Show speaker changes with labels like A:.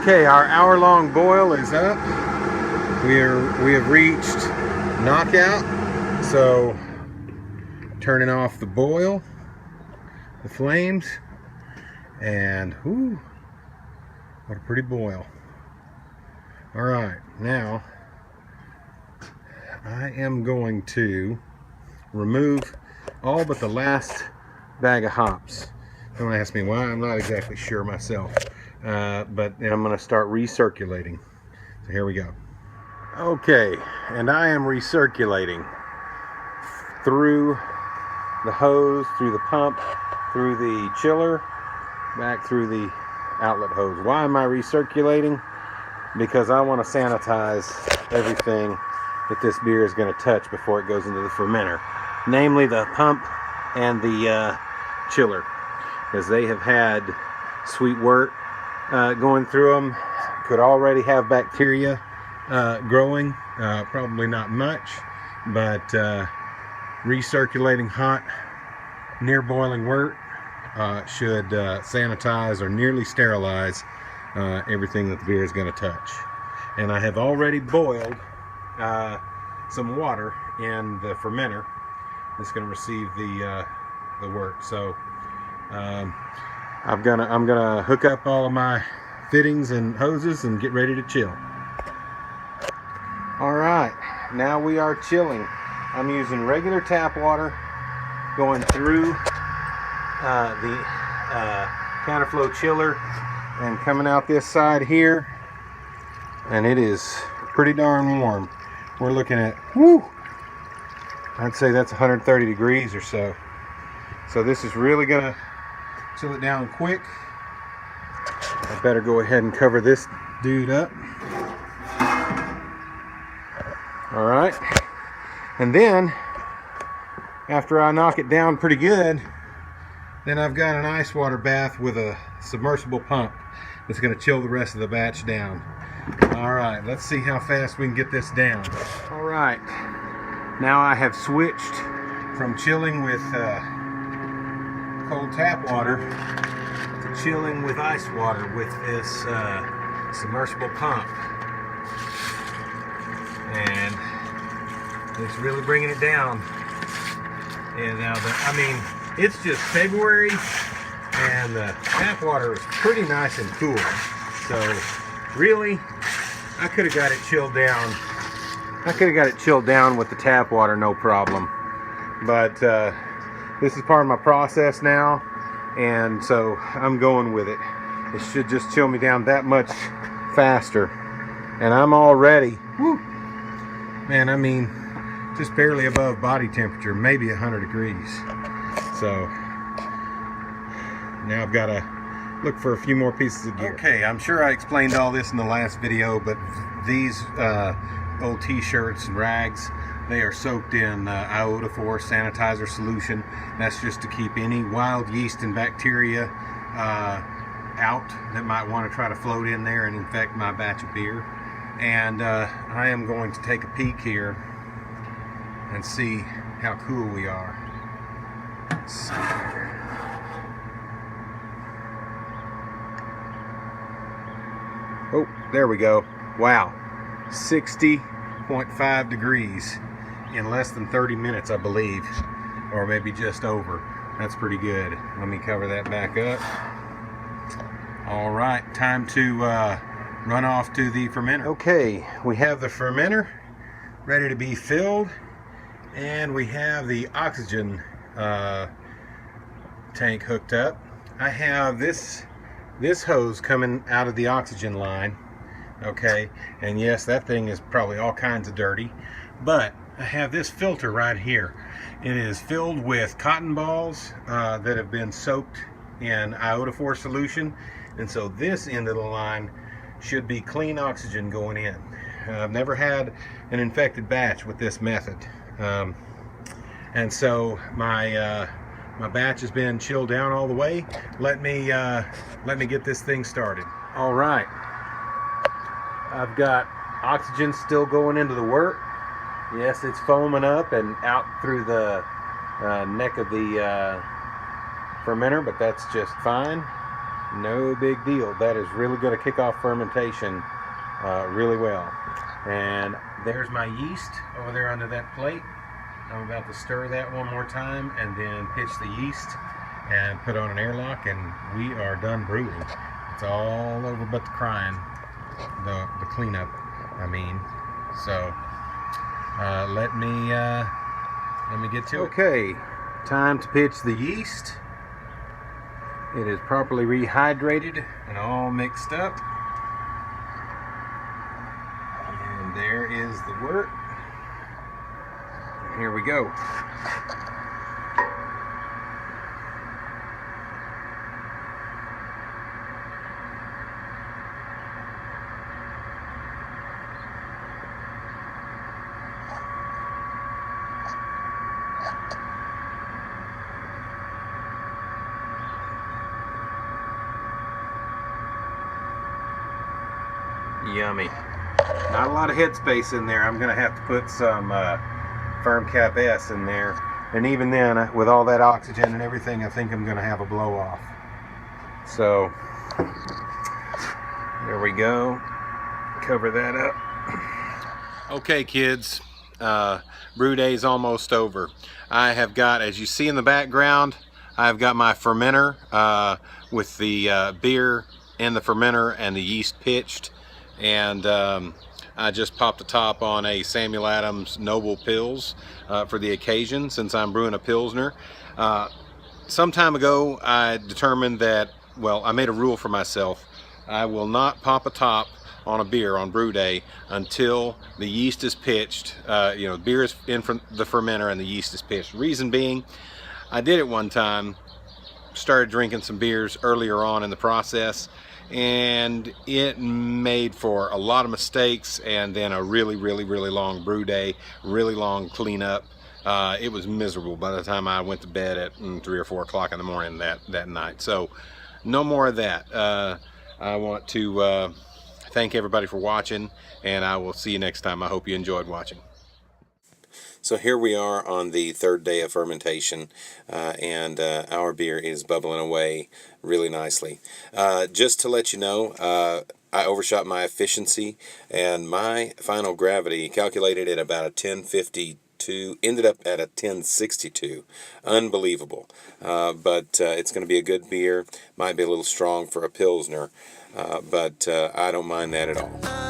A: Okay, our hour-long boil is up. We have reached knockout. So, turning off the boil, the flames, and whoo, what a pretty boil. All right, now I am going to remove all but the last bag of hops. Don't ask me why, I'm not exactly sure myself. But I'm going to start recirculating. So here we go. Okay, and I am recirculating through the hose, through the pump, through the chiller, back through the outlet hose. Why am I recirculating? Because I want to sanitize everything that this beer is going to touch before it goes into the fermenter. Namely the pump and the chiller. Because they have had sweet wort going through them. Could already have bacteria growing. Probably not much. But recirculating hot, near boiling wort should sanitize or nearly sterilize everything that the beer is going to touch. And I have already boiled some water in the fermenter that's going to receive the wort. So I'm gonna hook up all of my fittings and hoses and get ready to chill. All right, now we are chilling. I'm using regular tap water going through the counterflow chiller and coming out this side here, and it is pretty darn warm. We're looking at, whoo, I'd say that's 130 degrees or so. So this is really gonna chill it down quick. I better go ahead and cover this dude up. All right, and then after I knock it down pretty good, then I've got an ice water bath with a submersible pump that's going to chill the rest of the batch down. All right, let's see how fast we can get this down. All right, now I have switched from chilling with cold tap water to chilling with ice water with this submersible pump, and it's really bringing it down. And now it's just February and the tap water is pretty nice and cool, so really I could have got it chilled down with the tap water, no problem. But this is part of my process now, and so I'm going with it. It should just chill me down that much faster. And I'm already, whoo, man, just barely above body temperature, maybe 100 degrees. So now I've got to look for a few more pieces of gear. Okay, I'm sure I explained all this in the last video, but these old t-shirts and rags, they are soaked in iodophor sanitizer solution. That's just to keep any wild yeast and bacteria out that might want to try to float in there and infect my batch of beer. And I am going to take a peek here and see how cool we are. Let's see here. Oh, there we go. Wow, 60.5 degrees in less than 30 minutes, I believe, or maybe just over. That's pretty good. Let me cover that back up. All right, time to run off to the fermenter. Okay, we have the fermenter ready to be filled, and we have the oxygen tank hooked up. I have this hose coming out of the oxygen line. Okay, and yes, that thing is probably all kinds of dirty, but I have this filter right here. It is filled with cotton balls that have been soaked in iodophor solution, and so this end of the line should be clean oxygen going in. I've never had an infected batch with this method, and so my batch has been chilled down all the way. Let me get this thing started. All right, I've got oxygen still going into the wort. Yes, it's foaming up and out through the neck of the fermenter, but that's just fine. No big deal. That is really going to kick off fermentation really well. And there's my yeast over there under that plate. I'm about to stir that one more time and then pitch the yeast and put on an airlock, and we are done brewing. It's all over but the crying, the cleanup, I mean. So let me get to it. Okay, time to pitch the yeast. It is properly rehydrated and all mixed up. And there is the wort. Here we go. Yummy. Not a lot of headspace in there. I'm going to have to put some firm cap S in there. And even then, with all that oxygen and everything, I think I'm going to have a blow off. So, there we go. Cover that up. Okay, kids. Brew day is almost over. I have got, as you see in the background, I've got my fermenter with the beer in the fermenter and the yeast pitched. And I just popped the top on a Samuel Adams Noble Pils for the occasion, since I'm brewing a Pilsner. Some time ago I determined that, well, I made a rule for myself. I will not pop a top on a beer on brew day until the yeast is pitched. You know, beer is in from the fermenter and the yeast is pitched. Reason being, I did it one time, started drinking some beers earlier on in the process, and it made for a lot of mistakes and then a really long brew day, really long cleanup. It was miserable by the time I went to bed at 3 or 4 o'clock in the morning that night. So no more of that. I want to thank everybody for watching, and I will see you next time. I hope you enjoyed watching. So here we are on the 3rd day of fermentation, and our beer is bubbling away really nicely. Just to let you know, I overshot my efficiency, and my final gravity calculated at about a 1052, ended up at a 1062. Unbelievable. But it's going to be a good beer. Might be a little strong for a Pilsner, but I don't mind that at all.